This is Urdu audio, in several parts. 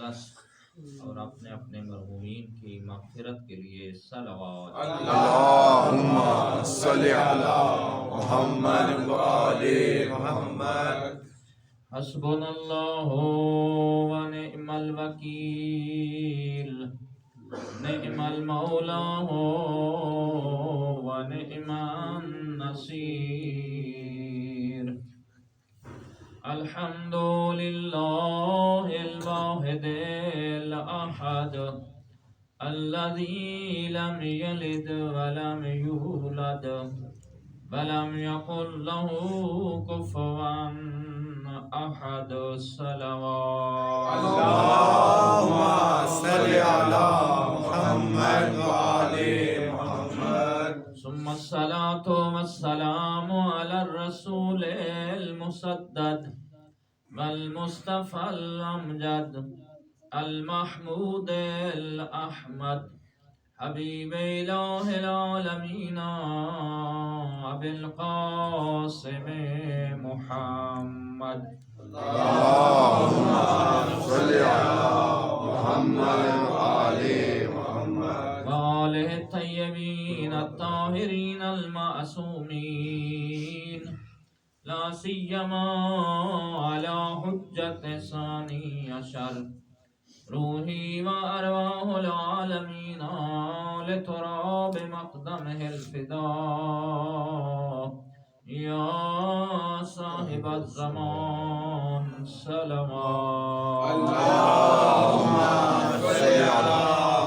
مجلس اور اپنے اپنے مرحومین کی مغفرت کے لیے صلوات۔ اللہم صلی علی محمد و آل محمد۔ حسبنا اللہ و نعم الوکیل، نعم المولا و نعم النصیر۔ الحمد للہ الواحد الاحد الذي لم يلد ولم يولد ولم يكن له كفوا احد۔ صلوات اللہم صلی علی محمد و آل محمد۔ ثم الصلاة والسلام على الرسول المسدد والمصطفى الأمجد المحمود الأحمد حبيب إله العالمين أبي القاسم محمد۔ اللہم صلی علی محمد و آل محمد۔ وآله الطيبين الطاهرين المعصومين، لا سيما على حجة ثاني عشر روحي وأرواح العالمين لتراب مقدمه الفداء يا صاحب الزمان صلوات۔ اللہم صلی علی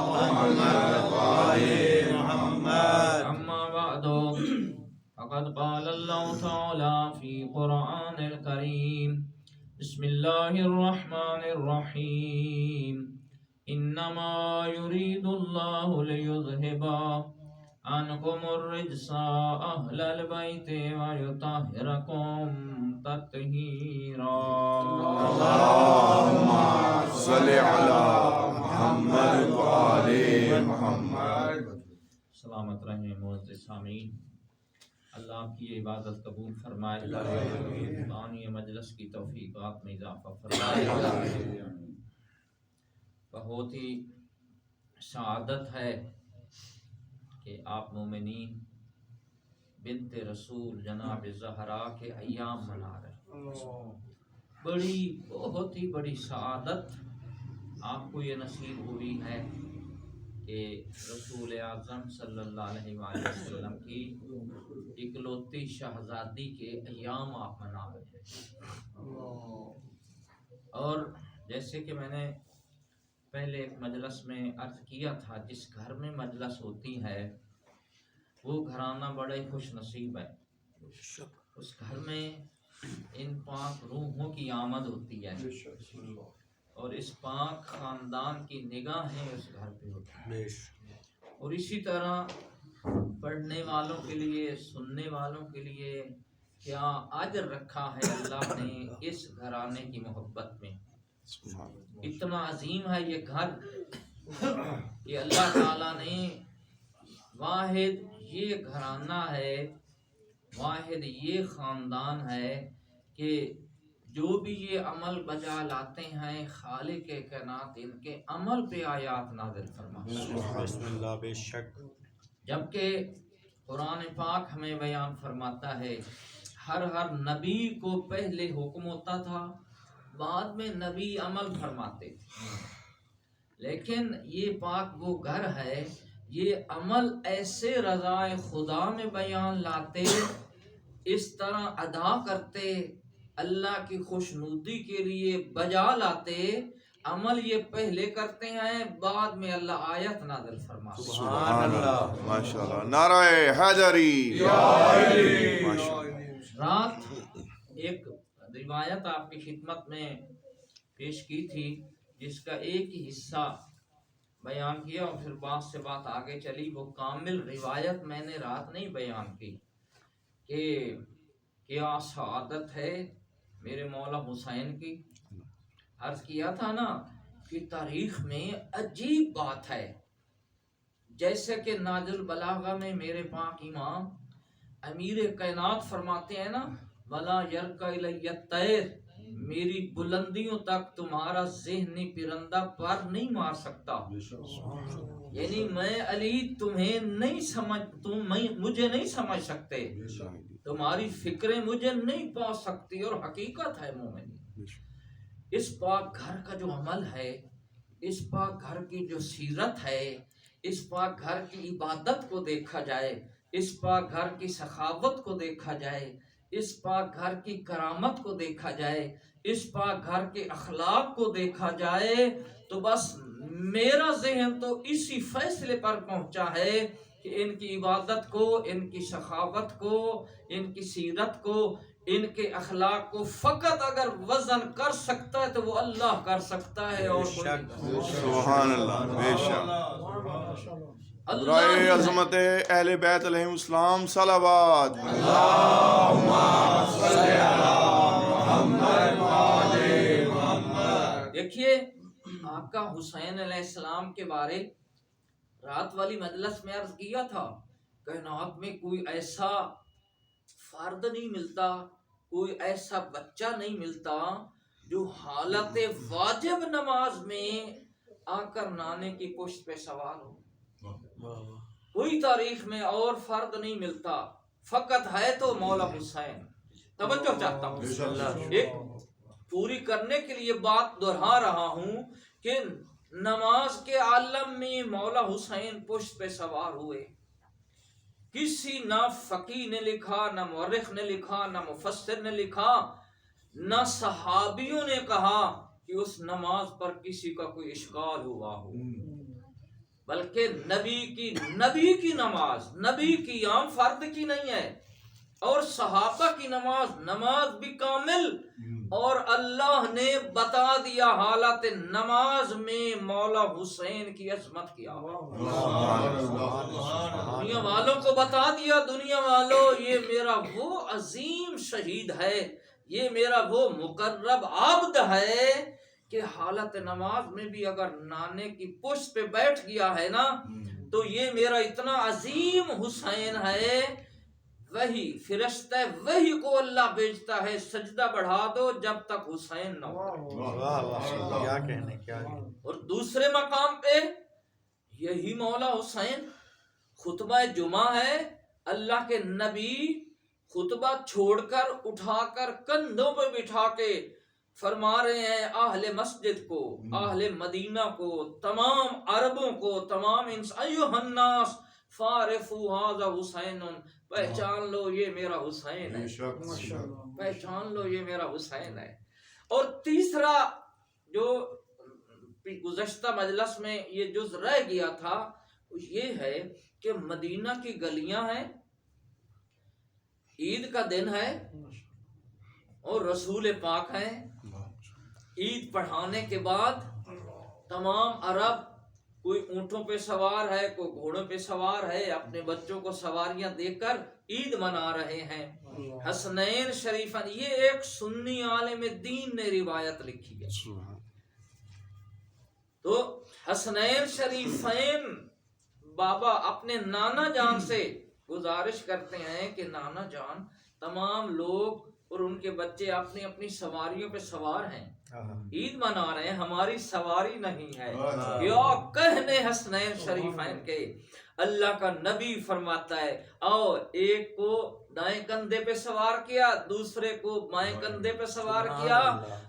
محمد و آل محمد۔ أما بعد فقد قال الله تعالى في قرآن الكريم بسم الله الرحمن الرحيم إنما يريد الله ليذهب عنكم الرجس أهل البيت ويطهركم تطهيرا۔ اللہم صلی علی محمد و آل محمد۔ سلامت رہیں معزز سامعین، اللہ کی عبادت قبول فرمائے، بانی مجلس کی توفیقات میں اضافہ فرمائے۔ بہت ہی سعادت ہے کہ آپ مومنین بنت رسول جناب زہرا کے ایام منا رہے ہیں۔ بہت ہی بڑی سعادت آپ کو یہ نصیب ہوئی ہے کہ رسول اعظم صلی اللہ علیہ وآلہ وسلم کی اکلوتی شہزادی کے ایام آپ منا رہے ہیں۔ اور جیسے کہ میں نے پہلے ایک مجلس میں عرض کیا تھا، جس گھر میں مجلس ہوتی ہے وہ گھرانہ بڑا ہی خوش نصیب ہے۔ اس گھر میں ان پاک روحوں کی آمد ہوتی ہے اور اس پاک خاندان کی نگاہیں اس گھر پہ ہوتی ہیں۔ اور اسی طرح پڑھنے والوں کے لیے، سننے والوں کے لیے کیا اجر رکھا ہے اللہ نے اس گھرانے کی محبت میں۔ اتنا عظیم ہے یہ گھر کہ اللہ تعالیٰ نے واحد یہ گھرانہ ہے، واحد یہ خاندان ہے کہ جو بھی یہ عمل بجا لاتے ہیں خالق کائنات ان کے عمل پہ آیات نازل فرماتا ہے۔ بسم اللہ، بے شک۔ جبکہ قرآن پاک ہمیں بیان فرماتا ہے ہر نبی کو پہلے حکم ہوتا تھا، بعد میں نبی عمل فرماتے تھے، لیکن یہ پاک وہ گھر ہے، یہ عمل ایسے رضائے خدا میں بیان لاتے، اس طرح ادا کرتے، اللہ کی خوشنودی کے لیے بجا لاتے، عمل یہ پہلے کرتے ہیں، بعد میں اللہ آیت نازل فرماتا ہے۔ سبحان اللہ، ماشاءاللہ، نعرہ حیدری۔ رات ایک روایت آپ کی خدمت میں پیش کی تھی جس کا ایک ہی حصہ بیان کیا اور پھر بات سے بات آگے چلی۔ وہ کامل روایت میں نے رات نہیں بیان کی کہ کیا سعادت ہے میرے مولا حسین کی۔ عرض کیا تھا نا کہ تاریخ میں عجیب بات ہے، جیسے کہ ناج البلاغہ میں میرے پاک امام امیر کائنات فرماتے ہیں نا، وَلَا يَرْكَ إِلَيَّ الطَّيْرُ، میری بلندیوں تک تمہارا ذہنی پرندہ پر نہیں مار سکتا. یعنی میں علی تمہیں نہیں سمجھ، مجھے نہیں سمجھ سکتے، تمہاری فکریں مجھے نہیں پہنچ سکتی. اور حقیقت ہے مومنی، اس پاک گھر کا جو عمل ہے، اس پاک گھر کی جو سیرت ہے، اس پاک گھر کی عبادت کو دیکھا جائے، اس پاک گھر کی سخاوت کو دیکھا جائے، اس پاک گھر کی کرامت کو دیکھا جائے، اس پاک گھر کے اخلاق کو دیکھا جائے، تو بس میرا ذہن تو اسی فیصلے پر پہنچا ہے کہ ان کی عبادت کو، ان کی سخاوت کو، ان کی سیرت کو، ان کے اخلاق کو فقط اگر وزن کر سکتا ہے تو وہ اللہ کر سکتا ہے، اور کوئی نہیں کر سکتا. سبحان اللہ. بے شک برائے عظمت اہل بیت علیہم السلام صلوات. دیکھیے آقا حسین علیہ السلام کے بارے رات والی مجلس میں عرض کیا تھا، کائنات میں کوئی ایسا فرد نہیں ملتا، کوئی ایسا بچہ نہیں ملتا جو حالت واجب نماز میں آ کر نانے کی پشت پہ سوار ہو. کوئی تاریخ میں اور فرد نہیں ملتا، فقط ہے تو مولا حسین. توجہ چاہتا ہوں، ایک پوری کرنے کے لیے بات دہرا رہا ہوں کہ نماز کے عالم میں مولا حسین پشت پہ سوار ہوئے. کسی نہ فقی نے لکھا، نہ مورخ نے لکھا، نہ مفسر نے لکھا، نہ صحابیوں نے کہا کہ اس نماز پر کسی کا کوئی اشکال ہوا ہو، بلکہ نبی کی نماز، نبی کی، عام فرد کی نہیں ہے. اور صحابہ کی نماز بھی کامل، اور اللہ نے بتا دیا حالت نماز میں مولا حسین کی عظمت کیا. دنیا والوں کو بتا دیا، دنیا والوں یہ میرا وہ عظیم شہید ہے، یہ میرا وہ مقرب عبد ہے کہ حالت نماز میں بھی اگر نانے کی پشت پہ بیٹھ گیا ہے نا تو یہ میرا اتنا عظیم حسین ہے. وہی فرشتہ وہی کو اللہ بھیجتا ہے، سجدہ بڑھا دو جب تک حسین نہ ہو. کیا کہنے، کیا اور دوسرے مقام پہ یہی مولا حسین، خطبہ جمعہ ہے، اللہ کے نبی خطبہ چھوڑ کر اٹھا کر کندھوں پہ بٹھا کے فرما رہے ہیں اہل مسجد کو، اہل مدینہ کو، تمام عربوں کو، تمام ایھا الناس فارفوا ھذا حسین، پہچان لو یہ میرا حسین ہے، پہچان لو یہ میرا حسین ہے. اور تیسرا جو گزشتہ مجلس میں یہ جز رہ گیا تھا وہ یہ ہے کہ مدینہ کی گلیاں ہیں، عید کا دن ہے اور رسول پاک ہیں. عید پڑھانے کے بعد تمام عرب، کوئی اونٹوں پہ سوار ہے، کوئی گھوڑوں پہ سوار ہے، اپنے بچوں کو سواریاں دے کر عید منا رہے ہیں. حسنین شریفین، یہ ایک سنی عالم دین نے روایت لکھی ہے. تو حسنین شریفین بابا اپنے نانا جان سے گزارش کرتے ہیں کہ نانا جان، تمام لوگ اور ان کے بچے اپنی اپنی سواریوں پہ سوار ہیں، عید منا رہے ہیں، ہماری سواری نہیں ہے. یا کہنے حسنین شریفین کے اللہ کا نبی فرماتا ہے آؤ، ایک کو دائیں کندھے پہ سوار کیا، دوسرے کو بائیں کندھے پہ سوار کیا،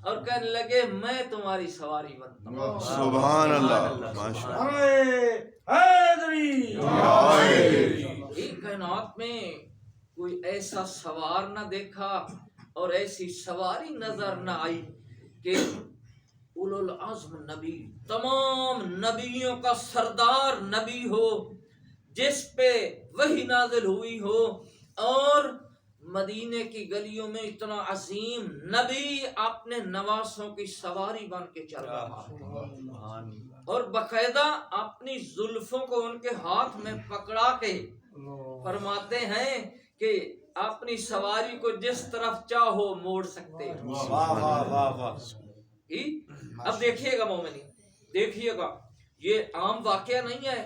اور کہنے لگے میں تمہاری سواری بنتا ہوں. سبحان اللہ. ماشاءاللہ. کائنات میں کوئی ایسا سوار نہ دیکھا اور ایسی سواری نظر نہ آئی کہ اولو العزم نبی، تمام نبیوں کا سردار نبی ہو، جس پہ وحی نازل ہوئی ہو، اور مدینے کی گلیوں میں اتنا عظیم نبی اپنے نواسوں کی سواری بن کے چل رہا ہے، اور باقاعدہ اپنی زلفوں کو ان کے ہاتھ میں پکڑا کے فرماتے ہیں کہ اپنی سواری کو جس طرف چاہو موڑ سکتے ہو. اب دیکھیے گا مومنی، دیکھیے گا، یہ عام واقعہ نہیں ہے،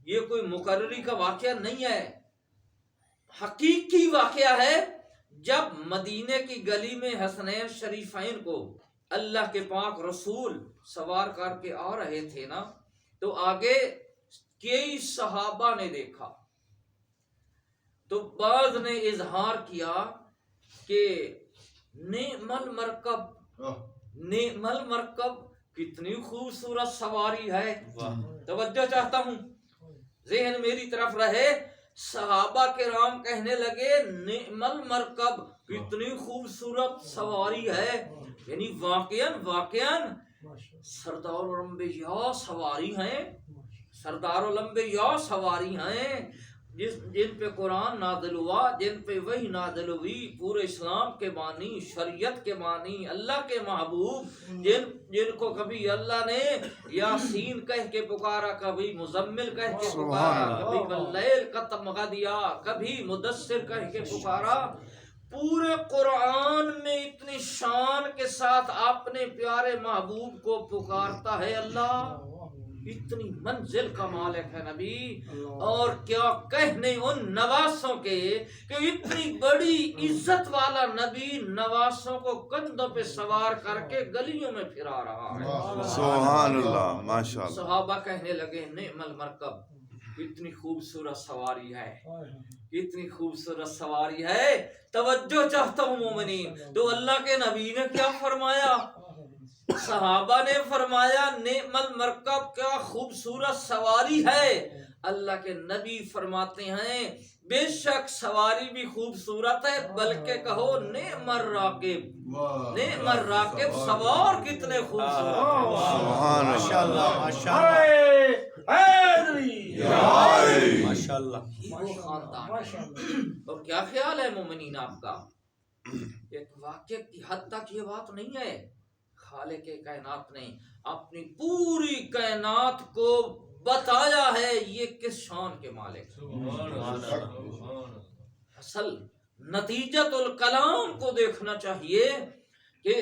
یہ کوئی مقرری کا واقعہ نہیں ہے، حقیقی واقعہ ہے جب مدینے کی گلی میں حسنین شریفین کو اللہ کے پاک رسول سوار کر کے آ رہے تھے نا، تو آگے کئی صحابہ نے دیکھا، تو بعض نے اظہار کیا کہ نعم المرکب، نعم المرکب، کتنی خوبصورت سواری ہے۔ توجہ چاہتا ہوں، ذہن میری طرف رہے۔ صحابہ کرام کہنے لگے نعم المرکب، کتنی خوبصورت سواری ہے، یعنی واقعاً سردار الانبیاء سواری ہیں، سردار الانبیاء سواری ہیں، جن پہ قرآن نازل ہوا، جن پہ وحی نازل ہوئی، پورے اسلام کے بانی، شریعت کے بانی، اللہ کے محبوب، جن کو کبھی اللہ نے یاسین کہہ کے پکارا، کبھی مزمل کہہ کے پکارا، کبھی واللیل کا تمغہ دیا، کبھی مدثر کہہ کے پکارا۔ پورے قرآن میں اتنی شان کے ساتھ اپنے پیارے محبوب کو پکارتا ہے اللہ، اتنی منزل کا مالک ہے نبی۔ اور کیا کہنے ان نواسوں کے کہ اتنی بڑی عزت والا نبی نواسوں کو کندھوں پہ سوار کر کے گلیوں میں پھرا رہا ہے۔ سبحان اللہ، ماشاءاللہ۔ صحابہ کہنے لگے نعم المرکب، اتنی خوبصورت سواری ہے، اتنی خوبصورت سواری ہے۔ توجہ چاہتا ہوں مومنین، تو اللہ کے نبی نے کیا فرمایا؟ صحابہ نے فرمایا نعم المرکب، کیا خوبصورت سواری ہے۔ اللہ کے نبی فرماتے ہیں بے شک سواری بھی خوبصورت ہے، بلکہ کہو نعم الراکب، نعم الراکب، سوار کتنے خوبصورت ہیں۔ سبحان ماشاءاللہ ماشاءاللہ۔ یہ وہ خاندان ہے۔ اور کیا خیال ہے مومنین آپ کا؟ ایک واقعہ کی حد تک یہ بات نہیں ہے، خالق کائنات نے اپنی پوری کائنات کو بتایا ہے یہ کس شان کے مالک۔ اصل نتیجت الکلام کو دیکھنا چاہیے کہ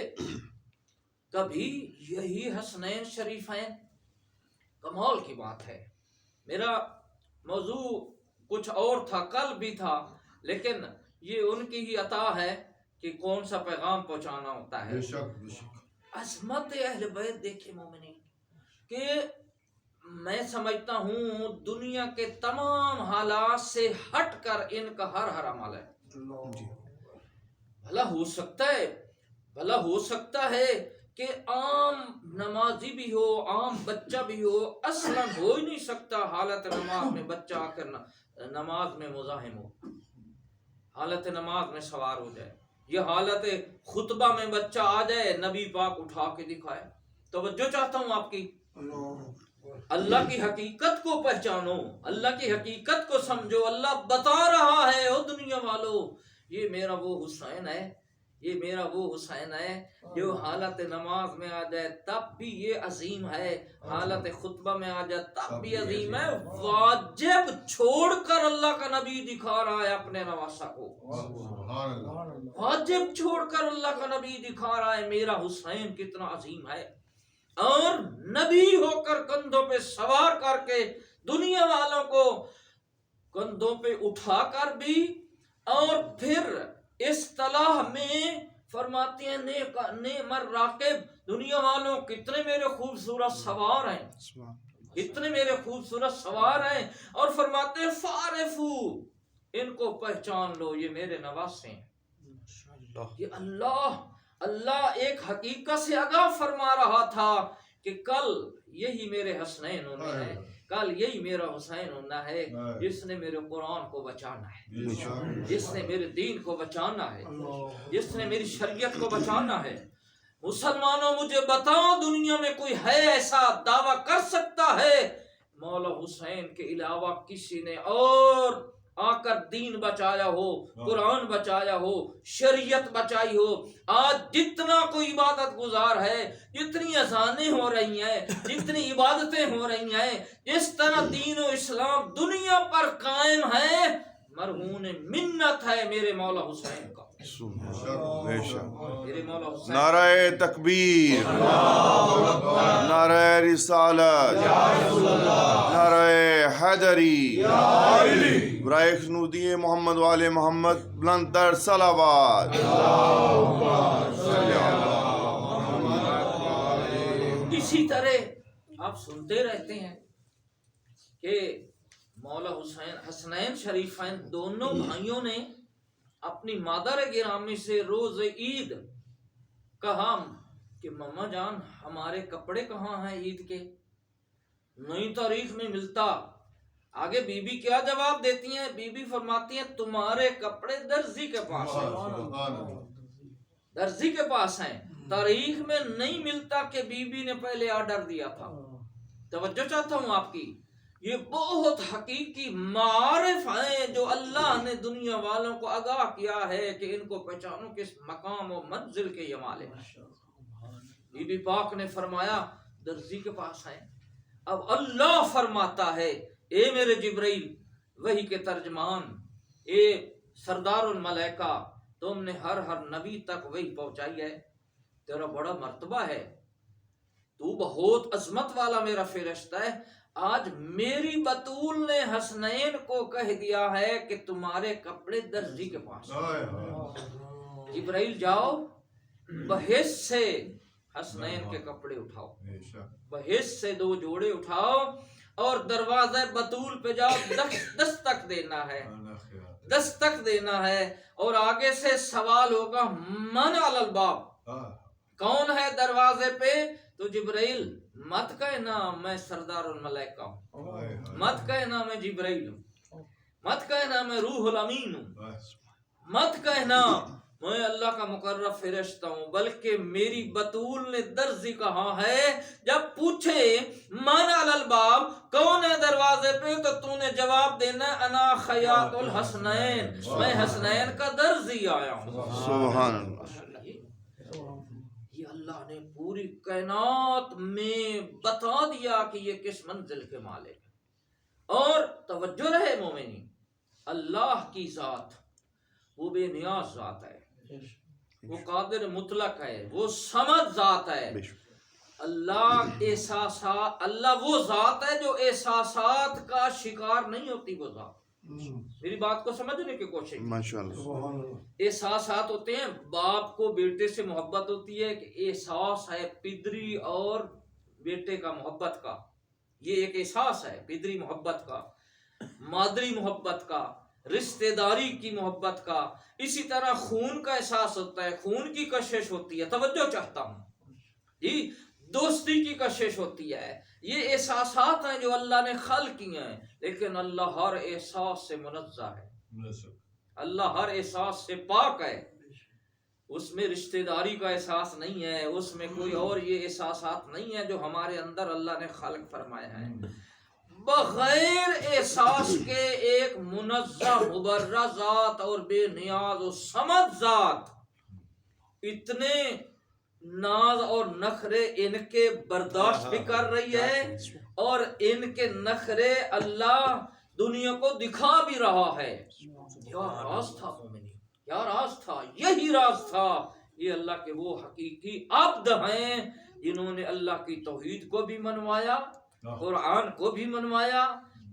کبھی یہی حسنین شریفین، کمال کی بات ہے۔ میرا موضوع کچھ اور تھا، کل بھی تھا، لیکن یہ ان کی ہی عطا ہے کہ کون سا پیغام پہنچانا ہوتا ہے۔ عظمت اہل بیت دیکھے مومنین، کہ میں سمجھتا ہوں دنیا کے تمام حالات سے ہٹ کر ان کا ہر عمل ہے۔ بھلا ہو سکتا ہے کہ عام نمازی بھی ہو، عام بچہ بھی ہو، اصلاً ہو ہی نہیں سکتا حالت نماز میں بچہ آ کر نماز میں مزاحم ہو، حالت نماز میں سوار ہو جائے، یہ حالت خطبہ میں بچہ آ جائے، نبی پاک اٹھا کے دکھائے۔ توجہ چاہتا ہوں آپ کی، اللہ کی حقیقت کو پہچانو، اللہ کی حقیقت کو سمجھو۔ اللہ بتا رہا ہے او دنیا والو، یہ میرا وہ حسین ہے، یہ میرا وہ حسین ہے جو حالت نماز میں آ جائے تب بھی یہ عظیم ہے، حالت خطبہ میں آ جائے تب بھی عظیم ہے۔ واجب چھوڑ کر اللہ کا نبی دکھا رہا ہے اپنے نواسہ کو، واجب چھوڑ کر اللہ کا نبی دکھا رہا ہے میرا حسین کتنا عظیم ہے، اور نبی ہو کر کندھوں پہ سوار کر کے دنیا والوں کو کندھوں پہ اٹھا کر بھی، اور پھر اصطلاح میں فرماتے ہیں نعم الراکب، دنیا والوں کتنے میرے خوبصورت سوار ہیں، اتنے میرے خوبصورت سوار ہیں، اور فرماتے ہیں فعرفو، ان کو پہچان لو، یہ میرے نواسے ہیں۔ یہ اللہ ایک حقیقت سے آگاہ فرما رہا تھا کہ کل یہی میرے حسنین ہونا ہے، کل یہی میرا حسین ہونا ہے، جس نے میرے قرآن کو بچانا ہے، جس نے میرے دین کو بچانا ہے، جس نے میری شریعت کو بچانا ہے۔ مسلمانوں مجھے بتاؤ دنیا میں کوئی ہے ایسا دعویٰ کر سکتا ہے مولا حسین کے علاوہ کسی نے اور آ کر دین بچایا ہو، قرآن بچایا ہو، شریعت بچائی ہو؟ آج جتنا کوئی عبادت گزار ہے، جتنی اذانیں ہو رہی ہیں، جتنی عبادتیں ہو رہی ہیں، جس طرح دین و اسلام دنیا پر قائم ہے، مرہون منت ہے میرے مولا حسین کا، بے شک میرے مولا حسین۔ نعرہ تکبیر، نعرہ رسالت، نعرہ حیدری، برائے خنودی محمد والے محمد بلند در صلوات۔ اسی طرح آپ سنتے رہتے ہیں کہ مولا حسین حسنین شریفین دونوں بھائیوں نے اپنی مادر گرامی سے روز عید کہا کہ مما جان ہمارے کپڑے کہاں ہیں عید کے، نئی تاریخ میں ملتا۔ آگے بی بی کیا جواب دیتی ہیں؟ بی بی فرماتی ہیں تمہارے کپڑے درزی کے پاس ہیں، درزی کے پاس ہیں، تاریخ میں نہیں ملتا کہ بی بی نے پہلے آرڈر دیا تھا۔ توجہ چاہتا ہوں آپ کی، یہ بہت حقیقی معارف ہیں جو اللہ نے دنیا والوں کو آگاہ کیا ہے کہ ان کو پہچانو کس مقام و منزل کے یہ مالک ہیں۔ بی بی پاک نے فرمایا درزی کے پاس ہیں۔ اب اللہ فرماتا ہے اے میرے جبرائیل وحی کے ترجمان، اے سردار الملائکہ، تم نے ہر نبی تک وحی پہنچائی ہے، تیرا بڑا مرتبہ ہے، تو بہت عظمت والا میرا فرشتہ ہے۔ آج میری بطول نے حسنین کو کہہ دیا ہے کہ تمہارے کپڑے درزی کے پاس ہیں۔ جبرائیل جاؤ بحث سے حسنین کے کپڑے اٹھاؤ، بحث سے 2 جوڑے اٹھاؤ اور دروازہ بطول پہ جاؤ، دستک دینا ہے، دستک دینا ہے، اور آگے سے سوال ہوگا من علی الباب، کون ہے دروازے پہ؟ تو جبرائیل مت کہنا میں سردار الملائکہ ہوں، مت کہنا میں جبرائیل ہوں، مت کہنا میں روح الامین ہوں، مت کہنا میں اللہ کا مقرب فرشتہ ہوں، بلکہ میری بطول نے درزی کہا ہے۔ جب پوچھے من علی الباب، کون ہے دروازے پہ، تو تو نے جواب دینا انا خیاط الحسنین، میں حسنین کا درزی آیا ہوں۔ سبحان اللہ۔ یہ اللہ نے پوری کائنات میں بتا دیا کہ یہ کس منزل کے مالک ہیں۔ اور توجہ رہے مومنین، اللہ کی ذات وہ بے نیاز ذات ہے، وہ قادر مطلق ہے، وہ صمد ذات ہے۔ اللہ وہ ذات ہے جو احساسات کا شکار نہیں ہوتی۔ وہ ذات، میری بات کو سمجھنے کی کوشش، ماشاءاللہ، احساسات ہوتے ہیں، باپ کو بیٹے سے محبت ہوتی ہے کہ احساس ہے پدری اور بیٹے کا محبت کا، یہ ایک احساس ہے پدری محبت کا، مادری محبت کا، رشتہ داری کی محبت کا۔ اسی طرح خون کا احساس ہوتا ہے، خون کی کشش ہوتی ہے، توجہ چاہتا ہوں جی، دوستی کی کشش ہوتی ہے۔ یہ احساسات ہیں جو اللہ نے خلق کیے ہیں، لیکن اللہ ہر احساس سے منزہ ہے، اللہ ہر احساس سے پاک ہے، اس میں رشتہ داری کا احساس نہیں ہے، اس میں کوئی اور یہ احساسات نہیں ہے جو ہمارے اندر اللہ نے خلق فرمایا ہے۔ بغیر احساس کے ایک منزہ مبرہ ذات اور بے نیاز و صمد ذات، اتنے ناز اور نخرے ان کے برداشت بھی کر رہی ہے، اور ان کے نخرے اللہ دنیا کو دکھا بھی رہا ہے۔ کیا راز تھا مومنین، کیا راز تھا، یہی راز تھا۔ یہ اللہ کے وہ حقیقی عبد ہیں جنہوں نے اللہ کی توحید کو بھی منوایا، قرآن کو بھی منوایا،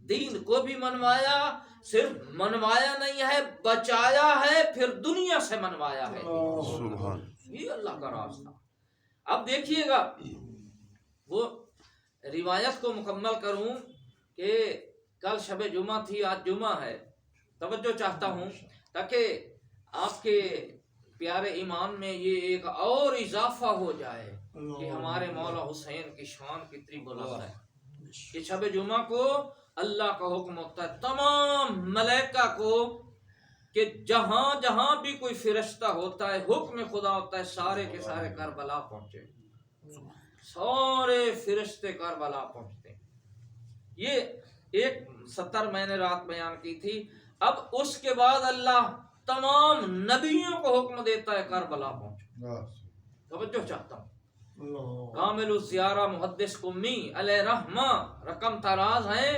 دین کو بھی منوایا، صرف منوایا نہیں ہے بچایا ہے، پھر دنیا سے منوایا ہے۔ یہ اللہ کا راز تھا۔ اب دیکھیے گا، وہ روایت کو مکمل کروں کہ کل شب جمعہ تھی، آج جمعہ ہے، توجہ چاہتا ہوں تاکہ آپ کے پیارے ایمان میں یہ ایک اور اضافہ ہو جائے کہ ہمارے مولا حسین کی شان کتنی بلند ہے۔ کہ شب جمعہ کو اللہ کا حکم ہوتا ہے تمام ملائکہ کو کہ جہاں جہاں بھی کوئی فرشتہ ہوتا ہے، حکم خدا ہوتا ہے سارے کے سارے کربلا پہنچے، سارے فرشتے کربلا پہنچتے ہیں۔ یہ ایک 70 میں نے رات بیان کی تھی۔ اب اس کے بعد اللہ تمام نبیوں کو حکم دیتا ہے کربلا پہنچو۔ توجہ چاہتا ہوں، کامل الزیارہ محدث قمی علیہ رحمہ رقم تراز ہیں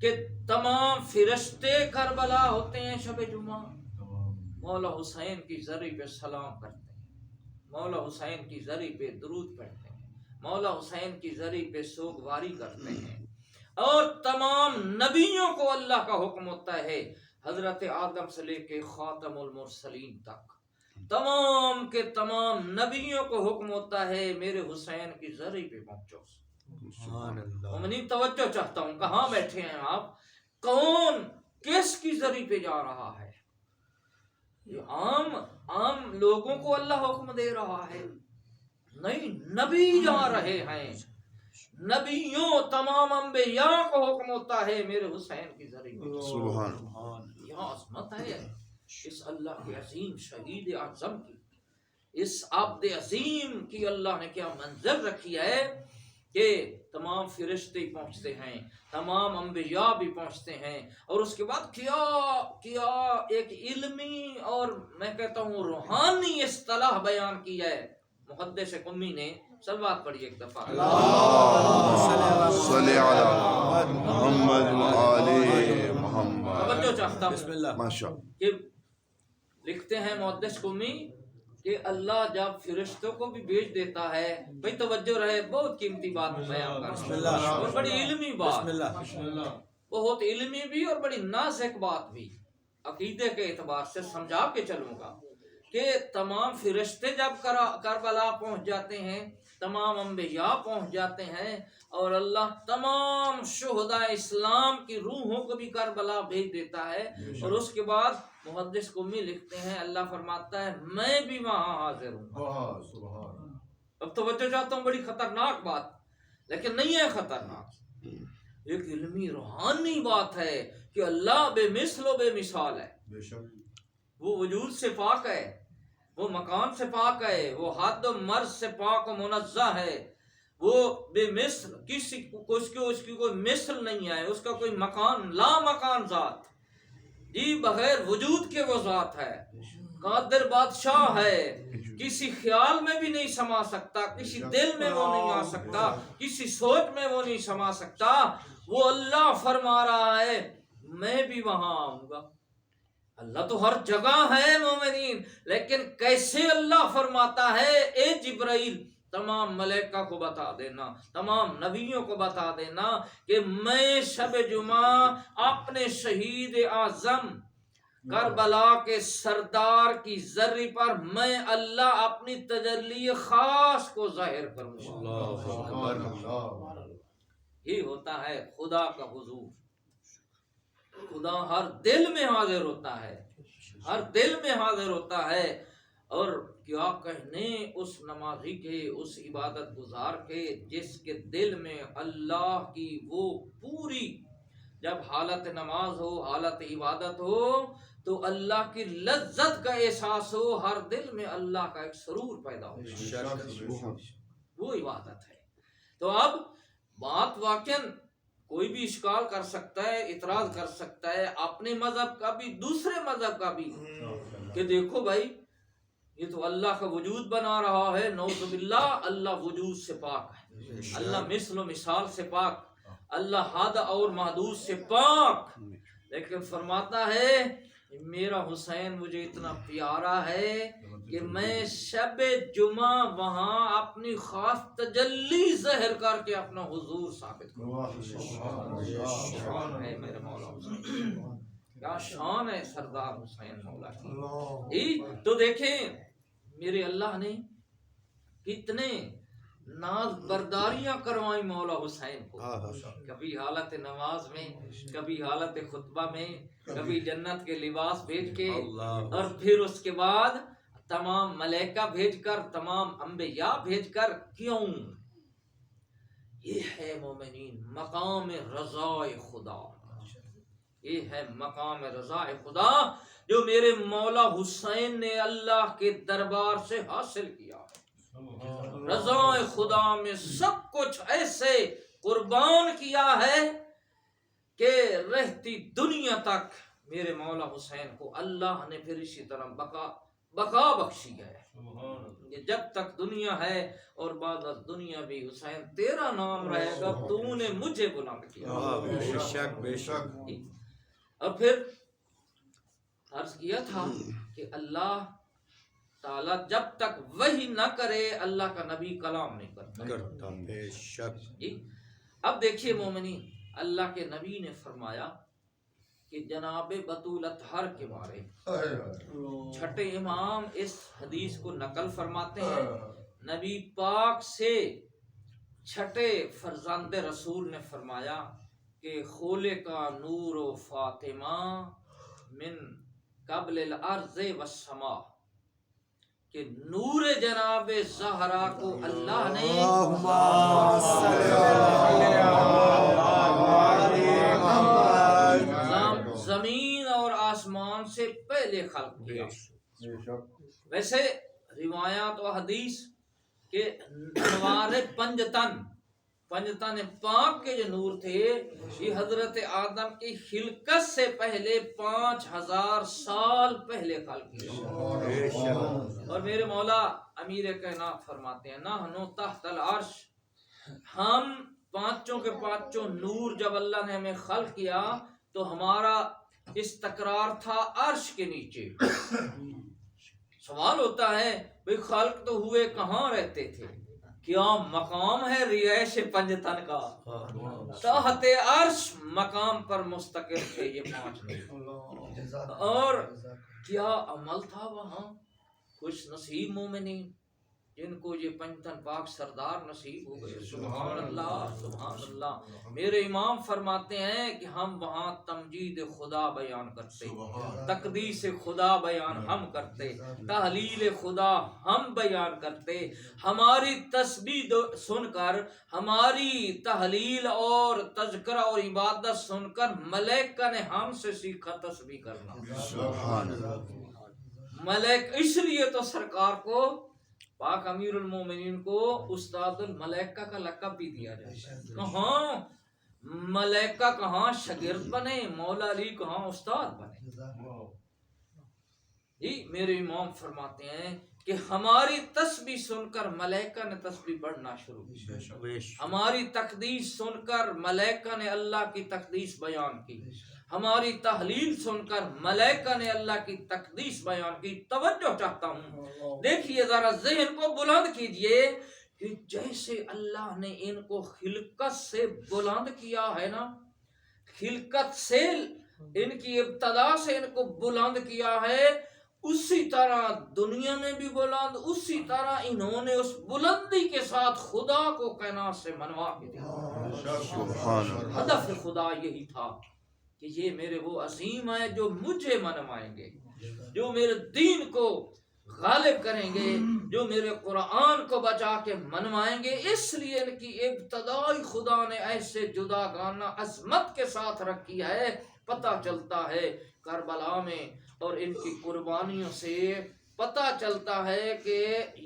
کہ تمام فرشتے کربلا ہوتے ہیں شب جمعہ، مولا حسین کی زری پہ سلام کرتے ہیں، مولا حسین کی زری پہ درود پڑھتے ہیں، مولا حسین کی زری پہ سوگواری کرتے ہیں، اور تمام نبیوں کو اللہ کا حکم ہوتا ہے، حضرت آدم سے لے کے خاتم المرسلین تک تمام کے تمام نبیوں کو حکم ہوتا ہے میرے حسین کی زری پہ پہنچو۔ سبحان اللہ۔ مومنین توجہ چاہتا ہوں، کہاں بیٹھے ہیں آپ؟ کون کس کی زری پہ جا رہا ہے؟ یہ عام لوگوں کو اللہ حکم دے رہا ہے؟ نہیں، نبی جا رہے ہیں، نبیوں تمام انبیاء کو حکم ہوتا ہے میرے حسین کی زری پہ۔ سبحان یہ عظمت ہے اس اللہ کے عظیم شہید اعظم کی، اس عبد عظیم کی اللہ نے کیا منزل رکھی ہے کہ تمام فرشتے پہنچتے ہیں، تمام انبیاء بھی پہنچتے ہیں، اور اس کے بعد کیا ایک علمی اور میں کہتا ہوں روحانی اصطلاح بیان کی ہے محدث قمی نے۔ صلوات پڑھیے ایک دفعہ، صلی علی محمد و آل محمد۔ توجہ چاہتا بسم ہوں اللہ۔ ماشاء کہ لکھتے ہیں محدث قمی کہ اللہ جب فرشتوں کو بھی بھیج دیتا ہے، بھئی توجہ رہے، بہت قیمتی بات بیان بسم کر اللہ۔ اور بڑی علمی بات، بسم اللہ۔ بہت علمی بھی اور بڑی نازک بات بھی، عقیدے کے اعتبار سے سمجھا کے چلوں گا کہ تمام فرشتے جب کربلا پہنچ جاتے ہیں، تمام انبیاء پہنچ جاتے ہیں، اور اللہ تمام شہداء اسلام کی روحوں کو بھی کربلا بھیج دیتا ہے، اور اس کے بعد محدث قمی لکھتے ہیں اللہ فرماتا ہے میں بھی وہاں حاضر ہوں۔ اب توجہ چاہتا ہوں، بڑی خطرناک بات، لیکن نہیں ہے خطرناک، ایک علمی روحانی بات ہے کہ اللہ بے مثل و بے مثال ہے، وہ وجود سے پاک ہے، وہ مکان سے پاک ہے، وہ حد و مرض سے پاک و منزہ ہے، وہ بے مثل، اس کی کوئی مثل نہیں ہے، اس کا کوئی مکان، لا مکان ذات، جی بغیر وجود کے وہ ذات ہے، قادر بادشاہ ہے، کسی خیال میں بھی نہیں سما سکتا، کسی دل میں وہ نہیں آ سکتا، کسی سوچ میں وہ نہیں سما سکتا، وہ اللہ فرما رہا ہے میں بھی وہاں آؤں گا۔ اللہ تو ہر جگہ ہے مومنین، لیکن کیسے اللہ فرماتا ہے اے جبرائیل تمام ملائکہ کو بتا دینا، تمام نبیوں کو بتا دینا کہ میں شب جمعہ اپنے شہید اعظم کربلا کے سردار کی زری پر میں اللہ اپنی تجلی خاص کو ظاہر کروں گا۔ یہ ہوتا ہے خدا کا حضور، خدا ہر دل میں حاضر ہوتا ہے، ہر دل میں حاضر ہوتا ہے، اور کیا کہنے اس نمازی کے، اس عبادت گزار کے جس کے دل میں اللہ کی وہ پوری، جب حالت نماز ہو، حالت عبادت ہو تو اللہ کی لذت کا احساس ہو، ہر دل میں اللہ کا ایک سرور پیدا ہو، وہ عبادت ہے۔ تو اب بات واقعاً کوئی بھی اشکال کر سکتا ہے، اعتراض کر سکتا ہے، اپنے مذہب کا بھی دوسرے مذہب کا بھی، کہ دیکھو بھائی یہ تو اللہ کا وجود بنا رہا ہے، نعوذ باللہ، اللہ وجود سے پاک ہے، اللہ مثل و مثال سے پاک، اللہ حد اور محدود سے پاک، لیکن فرماتا ہے میرا حسین مجھے اتنا پیارا ہے کہ میں شب جمعہ وہاں اپنی خاص تجلی ظاہر کر کے اپنا حضور ثابت کروں۔ ہے میرے مولا حسین، کیا شان ہے سردار حسین مولا کی۔ تو دیکھیں میرے اللہ نے کتنے ناز برداریاں کروائیں مولا حسین کو، کبھی حالت نماز میں، کبھی حالت خطبہ میں، کبھی جنت کے لباس بھیج کے، اور پھر اس کے بعد تمام ملائکہ بھیج کر، تمام انبیاء بھیج کر۔ کیوں؟ یہ ہے مومنین مقام رضا خدا، یہ ہے مقام رضا خدا جو میرے مولا حسین نے اللہ کے دربار سے حاصل کیا۔ رضا خدا میں سب کچھ ایسے قربان کیا ہے کہ رہتی دنیا تک میرے مولا حسین کو اللہ نے پھر اسی طرح بقا بقا بخشی ہے کہ جب تک دنیا ہے اور بعد از دنیا بھی حسین تیرا نام رہے گا، تو نے مجھے بلند کیا۔ بے شک بے شک۔ اور پھر عرض کیا تھا کہ اللہ تعالیٰ جب تک وحی نہ کرے اللہ کا نبی کلام نہیں کرتا۔ بے شک۔ اب دیکھیے مومنین، اللہ کے نبی نے فرمایا کہ جناب بطول اطہر کے بارے چھٹے امام اس حدیث کو نقل فرماتے ہیں، نبی پاک سے چھٹے فرزند رسول نے فرمایا کہ خولق کا نور و فاطمہ من قبل الارض والسماء، کہ نور جناب زہرا کو اللہ نے زمین اور آسمان سے پہلے خلق کیا۔ ویسے روایات و حدیث کہ انوار پنجتن پاک کے جو نور تھے یہ حضرت آدم کی خلقت سے پہلے 5000 سال پہلے خلق کیا۔ اور میرے مولا امیر کائنات فرماتے ہیں نحنو تحت العرش، ہم پانچوں کے پانچوں نور جب اللہ نے ہمیں خلق کیا تو ہمارا استقرار تھا عرش کے نیچے۔ سوال ہوتا ہے بھئی خلق تو ہوئے کہاں رہتے تھے؟ کیا مقام ہے رہائش پنجتن کا؟ تحت عرش مقام پر مستقر تھے یہ 5 نور۔ اور کیا عمل تھا وہاں؟ خوش نصیب مومنین جن کو یہ پنجتن پاک سردار نصیب ہو گئے۔ سبحان اللہ سبحان اللہ۔ میرے امام فرماتے ہیں کہ ہم وہاں تمجید خدا بیان کرتے، تقدیس خدا بیان ہم کرتے، تحلیل خدا ہم بیان کرتے۔ ہماری تسبیح سن کر، ہماری تحلیل اور تذکرہ اور عبادت سن کر ملائکہ نے ہم سے سیکھا تسبیح کرنا۔ سبحان اللہ۔ ملائکہ اس لیے تو سرکار کو پاک امیر المومنین کو استاد الملائکہ کا لقب بھی دیا جاتا ہے۔ کہاں ملائکہ کہاں شاگرد بنے، مولا علی کہاں استاد بنے۔ جی میرے امام فرماتے ہیں کہ ہماری تسبیح سن کر ملائکہ نے تسبیح پڑھنا شروع کی، ہماری تقدیس سن کر ملائکہ نے اللہ کی تقدیس بیان کی، ہماری تحلیل سن کر ملائکہ نے اللہ کی تقدیس بیان کی۔ توجہ چاہتا ہوں، دیکھیے ذرا ذہن کو بلند کیجئے کہ جیسے اللہ نے ان کو خلقت سے بلند کیا ہے نا، خلقت سے ان کی ابتدا سے ان کو بلند کیا ہے، اسی طرح دنیا میں بھی بلند، اسی طرح انہوں نے اس بلندی کے ساتھ خدا کو کائنات سے منوا کے دیا۔ ہدف خدا یہی تھا کہ یہ میرے وہ عظیم ہیں جو مجھے منوائیں گے، جو میرے دین کو غالب کریں گے، جو میرے قرآن کو بچا کے منوائیں گے۔ اس لیے ان کی ابتدائی خدا نے ایسے جداگانہ عظمت کے ساتھ رکھی ہے۔ پتہ چلتا ہے کربلا میں اور ان کی قربانیوں سے پتہ چلتا ہے کہ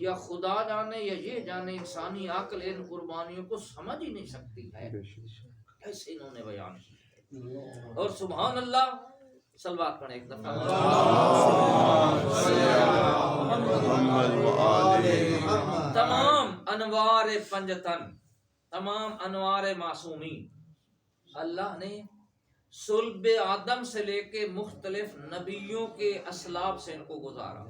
یا خدا جانے یا یہ جانے انسانی عقل ان قربانیوں کو سمجھ ہی نہیں سکتی ہے، ایسے انہوں نے بیان کی۔ اور سبحان اللہ، صلوات پڑھیں ایک دفعہ۔ تمام انوار پنجتن، تمام انوار معصومی اللہ نے صلب آدم سے لے کے مختلف نبیوں کے اسلاب سے ان کو گزارا،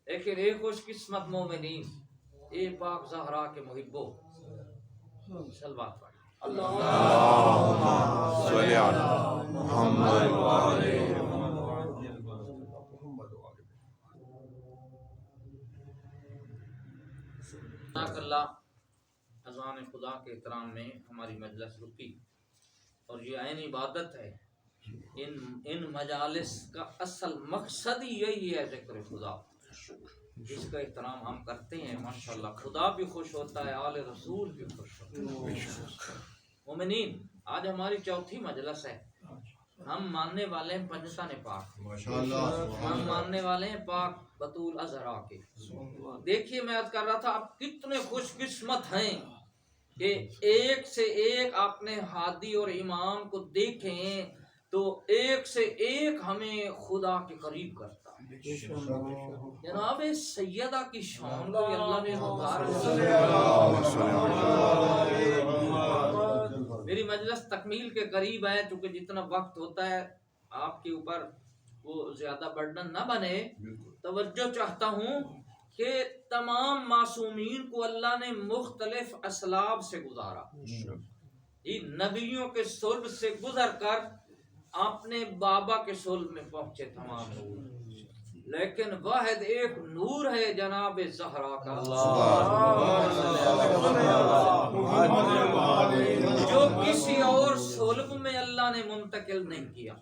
لیکن ایک خوش قسمت مومنین، اے پاک زہرا کے محبو، صلوات پڑھیں۔ اللہم صلی علی محمد وآلہ اللہ۔ اذان خدا کے احترام میں ہماری مجلس رکی، اور یہ عین عبادت ہے۔ ان مجالس کا اصل مقصد ہی یہی ہے، ذکر خدا، جس کا احترام ہم کرتے ہیں ماشاءاللہ خدا بھی خوش ہوتا ہے، آل رسول بھی خوش ہوتا ہے۔ مومنین آج ہماری چوتھی مجلس ہے۔ ہم ماننے والے ہیں پنجتن پاک، ہم ماننے والے ہیں پاک بطول ازہرا کے۔ دیکھیے میں عرض کر رہا تھا آپ کتنے خوش قسمت ہیں کہ ایک سے ایک آپ نے ہادی اور امام کو دیکھیں، تو ایک سے ایک ہمیں خدا کے قریب کرتا ہے. جناب سیدہ کی شان کو اللہ نے میری مجلس تکمیل کے قریب ہے، چونکہ جتنا وقت ہوتا ہے آپ کے اوپر وہ زیادہ برڈن نہ بنے. توجہ چاہتا ہوں کہ تمام معصومین کو اللہ نے مختلف اسلاب سے گزارا. نبیوں کے صلب سے گزر کر اپنے بابا کے صلب میں پہنچے تمام لوگ، لیکن واحد ایک نور ہے جناب زہرا کا، جو کسی اور صلب میں اللہ نے منتقل نہیں کیا،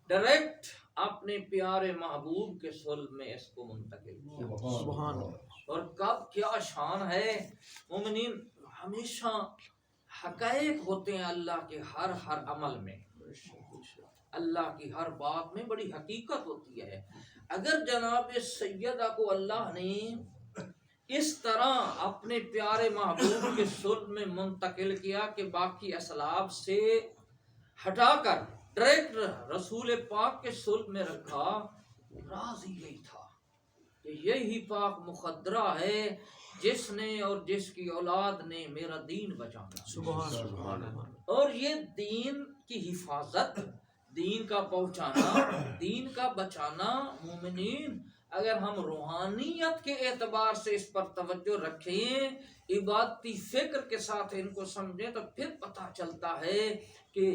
ڈائریکٹ اپنے پیارے محبوب کے صلب میں اس کو منتقل کیا. اور کب کیا شان ہے مومنین، ہمیشہ حقائق ہوتے ہیں اللہ کے ہر عمل میں، اللہ کی ہر بات میں بڑی حقیقت ہوتی ہے. اگر جناب سیدہ کو اللہ نے اس طرح اپنے پیارے محبوب کے صلب میں منتقل کیا کہ باقی اسلاب سے ہٹا کر ڈائریکٹ رسول پاک کے صلب میں رکھا، راز یہی تھا کہ یہی پاک مقدرہ ہے جس نے اور جس کی اولاد نے میرا دین بچانا. سبحان اللہ. اور یہ دین کی حفاظت، دین کا پہنچانا، دین کا بچانا، مومنین اگر ہم روحانیت کے اعتبار سے اس پر توجہ رکھیں، عبادتی فکر کے ساتھ ان کو سمجھیں، تو پھر پتہ چلتا ہے کہ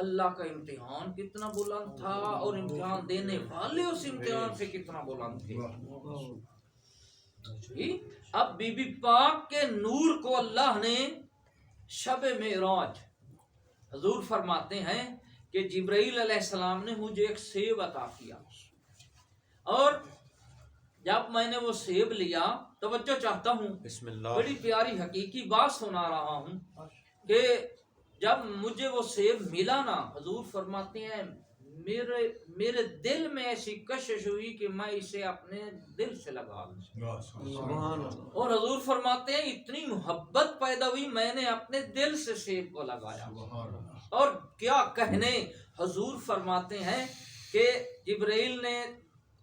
اللہ کا امتحان کتنا بلند تھا اور امتحان دینے والے اس امتحان سے کتنا بلند تھے. اب بی بی پاک کے نور کو اللہ نے شب معراج، حضور فرماتے ہیں کہ جبرائیل علیہ السلام نے مجھے ایک سیب عطا کیا، اور جب میں نے وہ سیب لیا، توجہ چاہتا ہوں، بسم اللہ، بڑی پیاری حقیقی بات سنا رہا ہوں کہ جب مجھے وہ سیب ملا نا، حضور فرماتے ہیں میرے دل میں ایسی کشش ہوئی کہ میں اسے اپنے دل سے لگا لوں. اور حضور فرماتے ہیں اتنی محبت پیدا ہوئی، میں نے اپنے دل سے سیب کو لگایا. اور کیا کہنے، حضور فرماتے ہیں کہ جبرائیل نے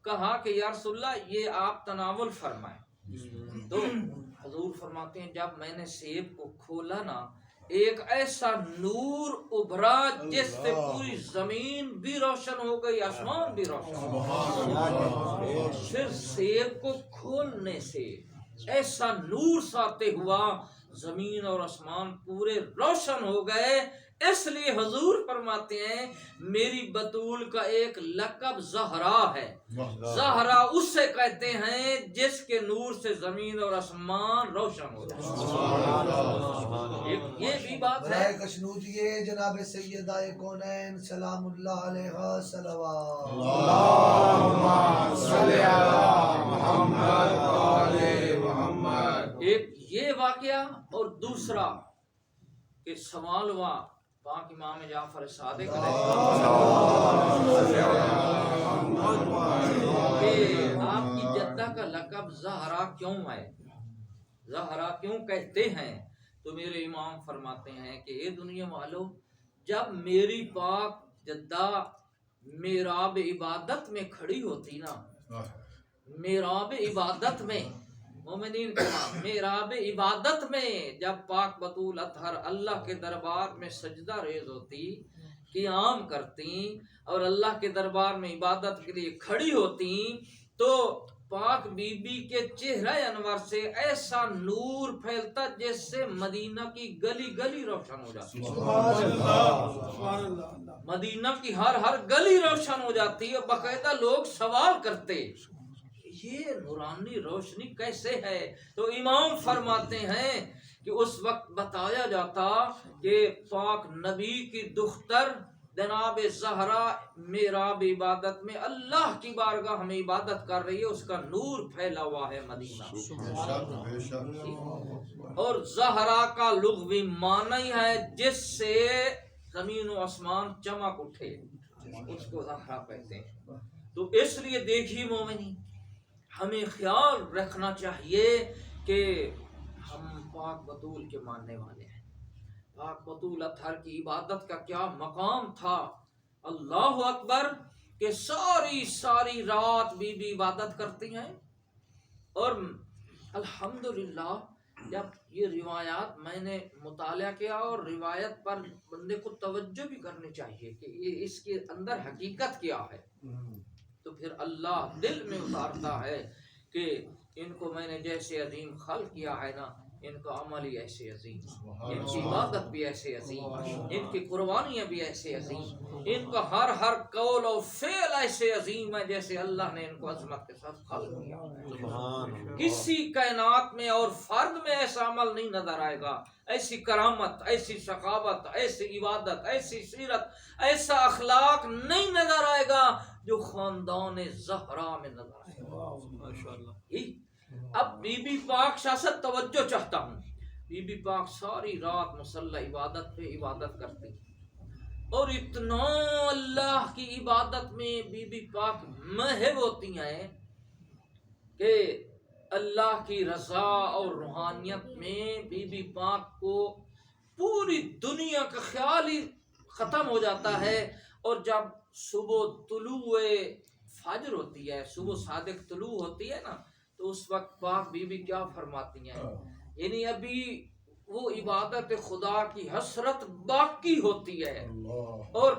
کہا کہ یا رسول اللہ یہ آپ تناول فرمائیں. تو حضور فرماتے ہیں جب میں نے سیب کو کھولا نا، ایک ایسا نور ابھرا جس سے پوری زمین بھی روشن ہو گئی، آسمان بھی روشن ہو گئی. صرف سیب کو کھولنے سے ایسا نور ساتے ہوا زمین اور آسمان پورے روشن ہو گئے. اس لیے حضور فرماتے ہیں میری بطول کا ایک لقب زہرا ہے. زہرا اس سے کہتے ہیں جس کے نور سے زمین اور آسمان روشن ہو جائے. یہ بھی بات ہے. کشنوجیے جناب سیدہ کونین سلام اللہ علیہ صلوات. اللہم صلی علی محمد وآل محمد. ایک یہ واقعہ، اور دوسرا کہ سوال ہوا پاک امام جعفر صادق کہ آپ کی جدہ کا لقب زہرا کیوں ہے، زہرا کیوں کہتے ہیں؟ تو میرے امام فرماتے ہیں کہ اے دنیا والو، جب میری پاک جدہ محراب عبادت میں کھڑی ہوتی نا، محراب عبادت میں، مومنین محراب عبادت میں جب پاک بطول اطہر اللہ کے دربار میں سجدہ ریز ہوتی، قیام کرتی اور اللہ کے دربار میں عبادت کے لیے کھڑی ہوتی، تو پاک بی بی کے چہرہ انور سے ایسا نور پھیلتا جس سے مدینہ کی گلی گلی روشن ہو جاتی. مدینہ کی ہر گلی روشن ہو جاتی، اور باقاعدہ لوگ سوال کرتے یہ نورانی روشنی کیسے ہے؟ تو امام فرماتے ہیں کہ اس وقت بتایا جاتا کہ پاک نبی کی دختر جناب زہرا محراب عبادت میں اللہ کی بارگاہ میں عبادت کر رہی ہے، اس کا نور پھیلا ہوا ہے مدینہ. اور زہرا کا لغوی معنی ہے جس سے زمین و آسمان چمک اٹھے، اس کو زہرا کہتے ہیں. تو اس لیے دیکھیے مومنی، ہمیں خیال رکھنا چاہیے کہ ہم پاک بطول کے ماننے والے ہیں. پاک بطول اطہر کی عبادت کا کیا مقام تھا، اللہ اکبر کہ ساری رات بی بی عبادت کرتی ہیں. اور الحمدللہ جب یہ روایات میں نے مطالعہ کیا اور روایت پر بندے کو توجہ بھی کرنی چاہیے کہ یہ اس کے اندر حقیقت کیا ہے، تو پھر اللہ دل میں اتارتا ہے کہ ان کو میں نے جیسے عظیم خلق کیا ہے نا، ان کا عمل ہی ایسے عظیم، ان کی عبادت بھی ایسے عظیم، ان کی قربانیاں بھی ایسے عظیم، ان کا ہر قول و فعل ایسے عظیم ہے جیسے اللہ نے ان کو عظمت کے ساتھ خلق کیا ہے. کسی کائنات میں اور فرد میں ایسا عمل نہیں نظر آئے گا، ایسی کرامت، ایسی سخاوت، ایسی عبادت، ایسی سیرت، ایسا اخلاق نہیں نظر آئے گا جو خاندان زہرا میں نظر آئے گا. اب بی بی پاک شاست توجہ چاہتا ہوں. بی بی پاک ساری رات مصلی عبادت پہ عبادت کرتی اور اتنا اللہ کی عبادت میں بی بی پاک محو ہوتی ہیں کہ اللہ کی رضا اور روحانیت میں بی بی پاک کو پوری دنیا کا خیال ہی ختم ہو جاتا ہے. اور جب صبح طلوع فجر ہوتی ہے، صبح صادق طلوع ہوتی ہے نا، تو اس وقت پاک بی بی کیا فرماتی ہیں، یعنی ابھی وہ عبادت خدا کی حسرت باقی ہوتی ہے اور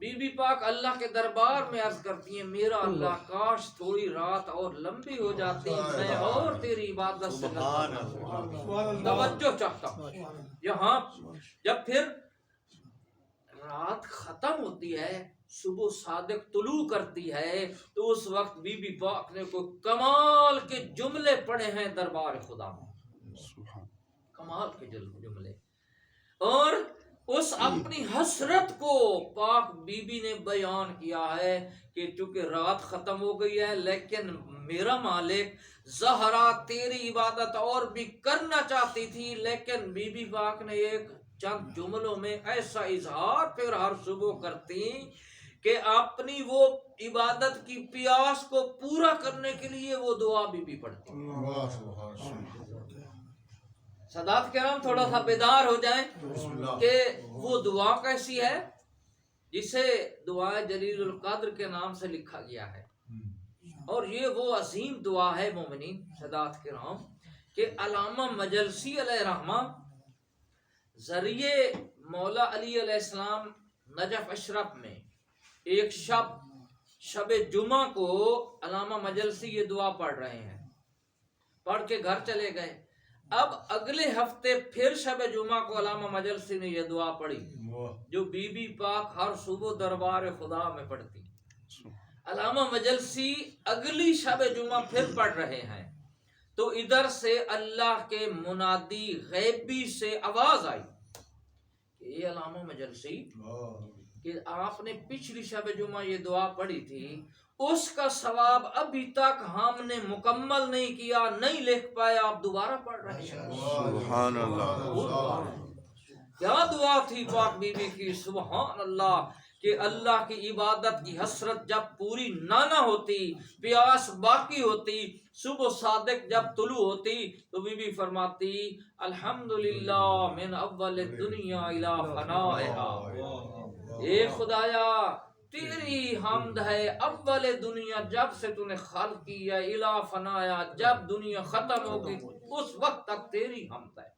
بی بی پاک اللہ کے دربار میں عرض کرتی ہیں میرا اللہ کاش تھوڑی رات اور لمبی ہو جاتی، میں اور تیری عبادت سے توجہ چاہتا ہوں. یہاں جب پھر رات ختم ہوتی ہے، صبح صادق طلوع کرتی ہے، تو اس وقت بی بی پاک نے کوئی کمال کے جملے پڑھے ہیں دربار خدا میں، کمال کے جملے. اور اس اپنی حسرت کو پاک بی بی نے بیان کیا ہے کہ چونکہ رات ختم ہو گئی ہے لیکن میرا مالک زہرا تیری عبادت اور بھی کرنا چاہتی تھی، لیکن بی بی پاک نے ایک چند جملوں میں ایسا اظہار پھر ہر صبح کرتی کہ اپنی وہ عبادت کی پیاس کو پورا کرنے کے لیے وہ دعا بھی پڑھتی. سادات کرام تھوڑا سا بیدار ہو جائیں کہ وہ دعا کیسی ہے جسے دعائے جلیل القدر کے نام سے لکھا گیا ہے. اور یہ وہ عظیم دعا ہے مومنین سادات کرام کہ علامہ مجلسی علیہ رحمہ ذریعے مولا علی علیہ السلام نجف اشرف میں ایک شب جمعہ کو علامہ مجلسی یہ دعا پڑھ رہے ہیں، پڑھ کے گھر چلے گئے. اب اگلے ہفتے پھر شب جمعہ کو علامہ مجلسی نے یہ دعا پڑھی جو بی بی پاک ہر صبح دربار خدا میں پڑھتی. علامہ مجلسی اگلی شب جمعہ پھر پڑھ رہے ہیں تو ادھر سے اللہ کے منادی غیبی سے آواز آئی کہ یہ علامہ مجلسی کہ آپ نے پچھلی شب جمعہ یہ دعا پڑھی تھی، اس کا ثواب ابھی تک ہم نے مکمل نہیں کیا، نہیں لکھ پائے، آپ دوبارہ پڑھ رہے ہیں. سبحان اللہ. کیا دعا تھی پاک بی بی کی، سبحان اللہ، کہ اللہ کی عبادت کی حسرت جب پوری نہ ہوتی، پیاس باقی ہوتی، صبح صادق جب طلوع ہوتی تو بی بی فرماتی الحمدللہ من اول الدنیا الی فنائها، اے خدایا تیری حمد ہے اول دنیا جب سے تو نے خلق کیا الی فنایا جب دنیا ختم ہوگی اس وقت تک تیری حمد ہے.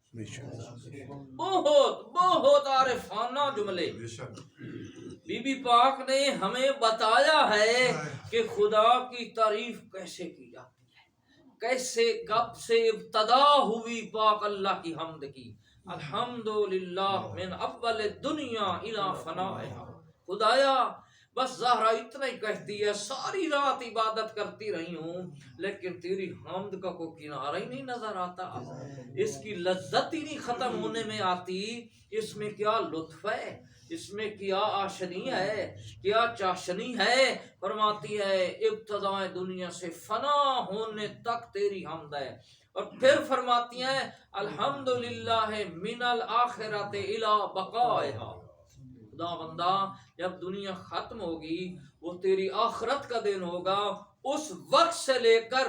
بہت عارفانہ جملے بی بی پاک نے ہمیں بتایا ہے کہ خدا کی تعریف کیسے کی جاتی ہے، کیسے کب سے ابتدا ہوئی پاک اللہ کی حمد کی. الحمدللہ من اول الدنیا الی فنائها. خدایا بس زہرا اتنا ہی کہتی ہے ساری رات عبادت کرتی رہی ہوں لیکن تیری حمد کا کوئی کنارہ ہی نہیں نظر آتا، اس کی لذت ہی نہیں ختم ہونے میں آتی. اس میں کیا لطف ہے، اس میں کیا آشنی ہے، کیا چاشنی ہے. فرماتی ہے ابتدائے دنیا سے فنا ہونے تک تیری حمد ہے. اور پھر فرماتی ہیں الحمدللہ من الآخرۃ الی بقائها. خدا بندہ جب دنیا ختم ہوگی وہ تیری آخرت کا دن ہوگا، اس وقت سے لے کر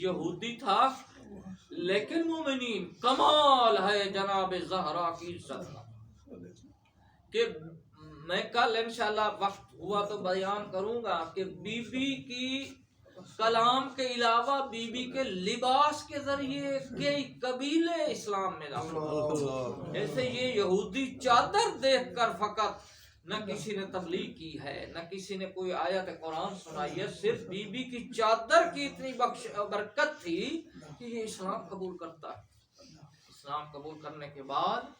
یہودی تھا لیکن مومنین، کمال ہے جناب زہرا کی عزت کا کہ میں کل انشاءاللہ وقت ہوا تو بیان کروں گا کہ بی بی کی کلام کے علاوہ بی بی کے لباس کے ذریعے کئی قبیلے اسلام میں داخل ہوئے. جیسے یہ یہودی چادر دیکھ کر فقط نہ کسی نے تبلیغ کی ہے، نہ کسی نے کوئی آیت قرآن سنائی ہے، صرف بی بی کی چادر کی اتنی برکت تھی کہ یہ اسلام قبول کرتا ہے. اسلام قبول کرنے کے بعد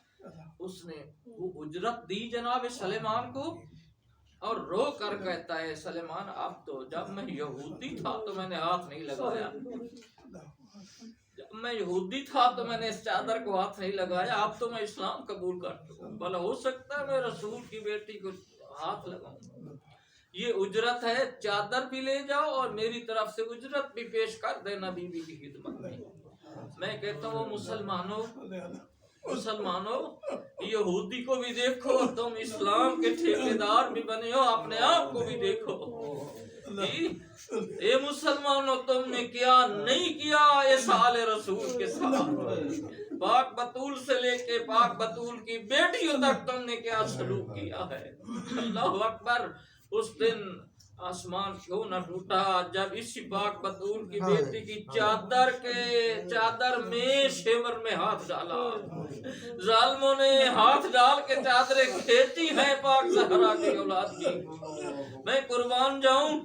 اس نے وہ اجرت دی جناب سلیمان کو، اور رو کر کہتا ہے سلیمان اب تو جب میں یہودی تھا تو میں نے ہاتھ نہیں لگایا، جب میں یہودی تھا تو میں نے اس چادر کو ہاتھ نہیں لگایا، اب تو میں اسلام قبول کر چکا، بھلا ہو سکتا ہے میں رسول کی بیٹی کو ہاتھ لگاؤں. یہ اجرت ہے، چادر بھی لے جاؤ اور میری طرف سے اجرت بھی پیش کر دینا بی بی کی خدمت میں. میں کہتا ہوں مسلمانوں یہودی کو بھی دیکھو، تم اسلام کے ٹھیکیدار بھی بنے ہو، اپنے آپ کو بھی دیکھو. اے مسلمانوں تم نے کیا نہیں کیا اس آل رسول کے ساتھ، پاک بطول سے لے کے پاک بطول کی بیٹیوں تک تم نے کیا سلوک کیا ہے. اللہ اکبر. اس دن آسمان کیوں نہ ٹوٹا جب اسی پاک بطول کی بیٹی کی چادر میں شمر میں ہاتھ ڈالا. ظالموں نے ہاتھ ڈال کے چادریں کھینچی ہیں پاک زہرا کی اولاد کی. میں قربان جاؤں،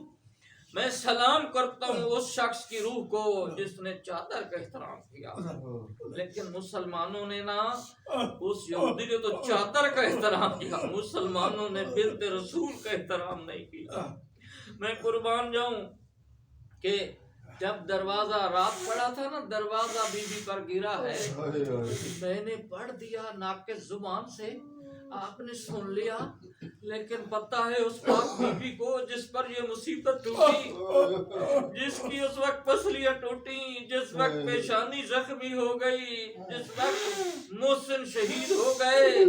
میں سلام کرتا ہوں اس شخص کی روح کو جس نے چادر کا احترام کیا، لیکن مسلمانوں نے نا، اس یہودی نے تو چادر کا احترام کیا، مسلمانوں نے بنت رسول کا احترام نہیں کیا. میں قربان جاؤں کہ جب دروازہ رات پڑا تھا نا، دروازہ بی بی پر گرا ہے، میں نے پڑھ دیا ناقص زبان سے، آپ نے سن لیا، لیکن پتہ ہے اس پاک بی بی کو جس پر یہ مصیبت ٹوٹی، جس کی اس وقت پسلیاں ٹوٹی، جس وقت پیشانی زخمی ہو گئی، جس وقت محسن شہید ہو گئے.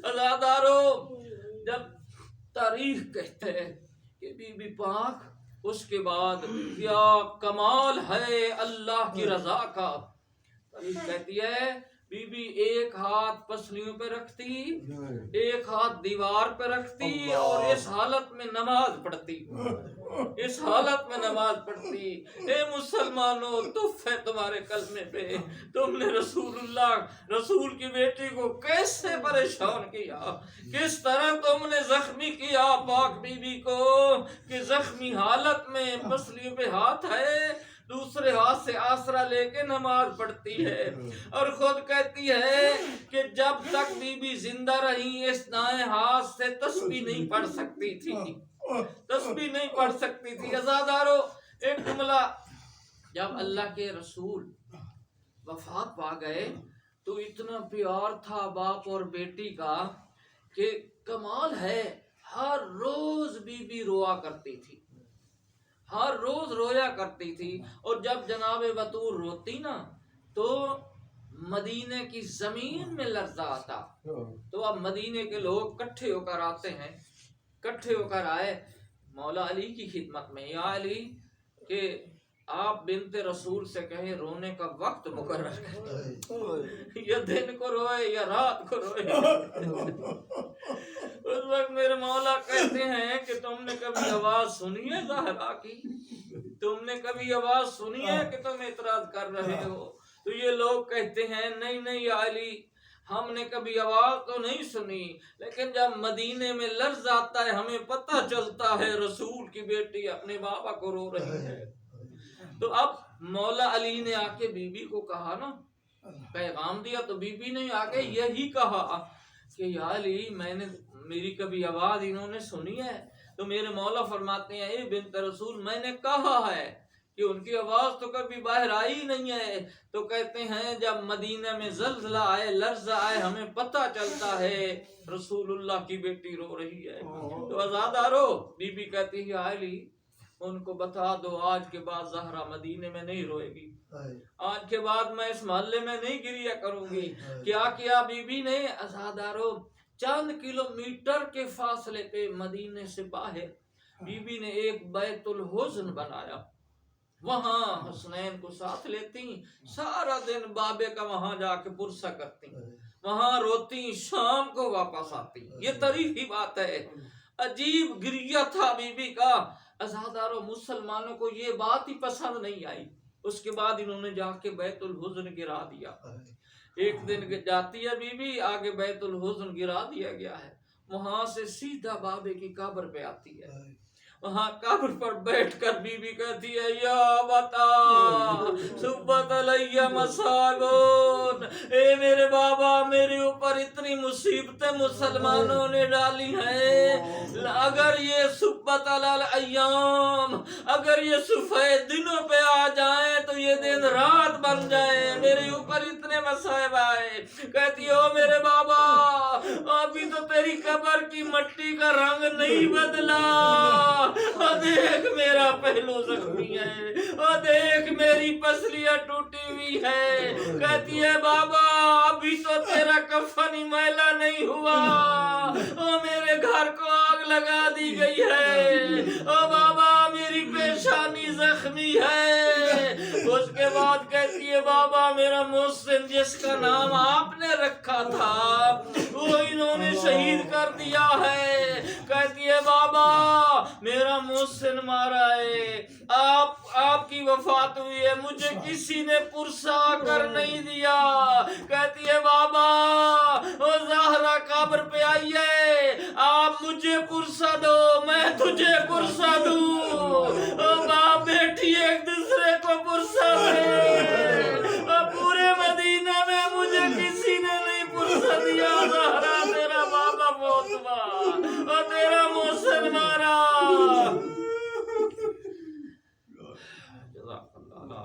عزادارو، جب تاریخ کہتے ہیں کہ بی بی پاک اس کے بعد کیا کمال ہے اللہ کی رضا کا. تاریخ کہتی ہے بی بی ایک ہاتھ پسلیوں پہ رکھتی، ایک ہاتھ دیوار پہ رکھتی اور اس حالت میں نماز پڑھتی، اس حالت میں نماز پڑھتی. اے مسلمانوں، تف ہے تمہارے کلمے پہ، تم نے رسول کی بیٹی کو کیسے پریشان کیا، کس طرح تم نے زخمی کیا پاک بی بی کو کہ زخمی حالت میں پسلیوں پہ ہاتھ ہے، دوسرے ہاتھ سے آسرا لے کے نماز پڑھتی ہے، اور خود کہتی ہے کہ جب تک بی بی زندہ رہی اس دائیں ہاتھ سے تسبیح نہیں پڑھ سکتی تھی، تسبیح نہیں پڑھ سکتی تھی. عزادارو، ایک جملہ، جب اللہ کے رسول وفات پا گئے تو اتنا پیار تھا باپ اور بیٹی کا کہ کمال ہے، ہر روز بی بی روا کرتی تھی، ہر روز رویا کرتی تھی. اور جب جناب بطور روتی نا تو مدینے کی زمین میں لرزہ آتا. تو اب مدینے کے لوگ کٹھے ہو کر آتے ہیں، کٹھے ہو کر آئے مولا علی کی خدمت میں، یا علی کہ آپ بنت رسول سے کہیں رونے کا وقت مقرر کریں، یا دن کو روئے یا رات کو روئے. اس وقت میرے مولا کہتے ہیں کہ تم نے کبھی آواز سنی ہے زہرا کی؟ تم نے کبھی آواز سنی ہے کہ تم اعتراض کر رہے ہو؟ تو یہ لوگ کہتے ہیں نہیں یا علی، ہم نے کبھی آواز تو نہیں سنی، لیکن جب مدینے میں لرز آتا ہے ہمیں پتہ چلتا ہے رسول کی بیٹی اپنے بابا کو رو رہی ہے. تو اب مولا علی نے آ کے بی بی کو کہا نا، پیغام دیا، تو بی بی نے آ کے یہی کہا کہ یا علی میری کبھی آواز انہوں نے سنی ہے؟ تو میرے مولا فرماتے ہیں اے بنت رسول، میں نے کہا ہے کہ ان کی آواز تو کبھی باہر آئی نہیں ہے. تو کہتے ہیں جب مدینہ میں زلزلہ آئے، لرزہ آئے، ہمیں پتہ چلتا ہے رسول اللہ کی بیٹی رو رہی ہے. تو آزادارو، بی بی کہتی ہے علی ان کو بتا دو آج کے بعد زہرا مدینے میں نہیں روئے گی، آج کے بعد میں اس محلے میں نہیں گریا کروں گی. کیا کیا بی بی نے؟ آزادارو، چند کلومیٹر کے فاصلے پہ مدینے سے باہر بی بی نے ایک بیت الحزن بنایا. وہاں حسنین کو ساتھ لیتی، سارا دن بابے کا وہاں جا کے پرسہ کرتی، وہاں روتی، شام کو واپس آتی۔ یہ تاریخی بات ہے۔ عجیب گریہ تھا بی بی کا۔ عزاداروں مسلمانوں کو یہ بات ہی پسند نہیں آئی۔ اس کے بعد انہوں نے جا کے بیت الحزن گرا دیا۔ ایک دن جاتی ہے بی بی، آگے بیت الحزن گرا دیا گیا ہے، وہاں سے سیدھا بابے کی قبر پہ آتی ہے، وہاں قبر پر بیٹھ کر بی بی کہتی ہے یا بتا صبت علیہ مصائبون، اے میرے بابا میرے اوپر اتنی مصیبتیں مسلمانوں نے ڈالی ہیں، اگر یہ صبت علی الایام، اگر یہ سفید دنوں پہ آ جائیں تو یہ دن رات بن جائیں، میرے اوپر اتنے مصائب آئے۔ کہتی ہو میرے بابا ابھی تو تیری قبر کی مٹی کا رنگ نہیں بدلا، دیکھ میرا پہلو زخمی ہے، دیکھ میری پسلیاں ٹوٹی ہوئی ہے۔ کہتی ہے بابا ابھی تو تیرا کفن ہی میلا نہیں ہوا، میرے گھر کو آگ لگا دی گئی ہے، بابا میری پیشانی زخمی ہے۔ اس کے بعد کہتی ہے بابا میرا محسن جس کا نام آپ نے رکھا تھا وہ انہوں نے شہید کر دیا ہے۔ کہتی ہے بابا میرا محسن مارا ہے، آپ کی وفات ہوئی ہے، مجھے کسی نے پرسہ کر نہیں دیا۔ کہتی ہے بابا وہ زہرا قبر پہ آئی ہے، آپ مجھے پرسہ دو میں تجھے پرسہ دوں، باپ بیٹی ایک دوسرے کو پرسہ دے، پورے مدینہ میں مجھے کسی نے نہیں پرسہ دیا، زہرا تیرا بابا بہت ہوا اور تیرا محسن مارا۔ جزاک اللہ اللہ